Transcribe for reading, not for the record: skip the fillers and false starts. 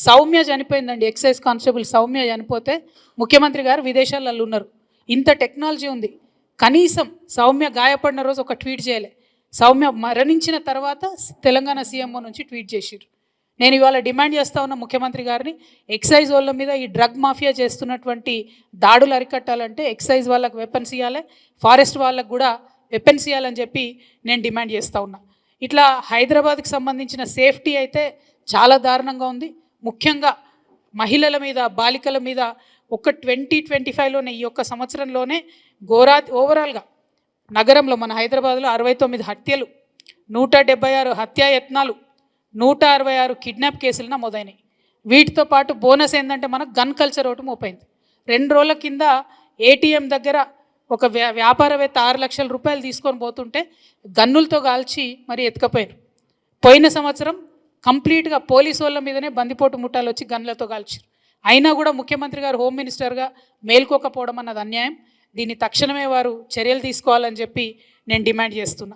Soumya చనిపోయిందండి, excise constable Soumya చనిపోతే ముఖ్యమంత్రి గారు విదేశాలలో ఉన్నారు. ఇంత టెక్నాలజీ ఉంది, కనీసం సౌమ్య గాయపడిన రోజు ఒక ట్వీట్ చేయలే. సౌమ్య మరణించిన తర్వాత తెలంగాణ సీఎంఓ నుంచి ట్వీట్ చేసిర్రు. నేను ఇవాళ డిమాండ్ చేస్తూ ఉన్న ముఖ్యమంత్రి గారిని, ఎక్సైజ్ వాళ్ళ మీద ఈ డ్రగ్ మాఫియా చేస్తున్నటువంటి దాడులు అరికట్టాలంటే ఎక్సైజ్ వాళ్ళకు వెపన్స్ ఇవ్వాలి, ఫారెస్ట్ వాళ్ళకు కూడా వెపన్స్ ఇవ్వాలని చెప్పి నేను డిమాండ్ చేస్తూ ఉన్నా. ఇట్లా హైదరాబాద్కి సంబంధించిన సేఫ్టీ అయితే చాలా దారుణంగా ఉంది. ముఖ్యంగా మహిళల మీద, బాలికల మీద ఒక 2025లోనే, ఈ ఒక్క సంవత్సరంలోనే ఓవరాల్గా నగరంలో మన హైదరాబాద్లో 69 హత్యలు, 176 హత్యాయత్నాలు, 166 కిడ్నాప్ కేసులు నమోదైనాయి. వీటితో పాటు బోనస్ ఏంటంటే మనకు గన్ కల్చర్ ఒకటి మోపైంది. 2 రోజుల కింద ఏటీఎం దగ్గర ఒక వ్యాపారవేత్త 6 లక్షల రూపాయలు తీసుకొని పోతుంటే గన్నులతో కాల్చి మరి ఎత్తుకపోయారు. పోయిన సంవత్సరం కంప్లీట్గా పోలీసు వాళ్ళ మీదనే బందిపోటు ముఠాలు వచ్చి గన్లతో కాల్చారు. అయినా కూడా ముఖ్యమంత్రి గారు హోమ్ మినిస్టర్గా మేల్కోకపోవడం అన్నది అన్యాయం. దీన్ని తక్షణమే వారు చర్యలు తీసుకోవాలని చెప్పి నేను డిమాండ్ చేస్తున్నా.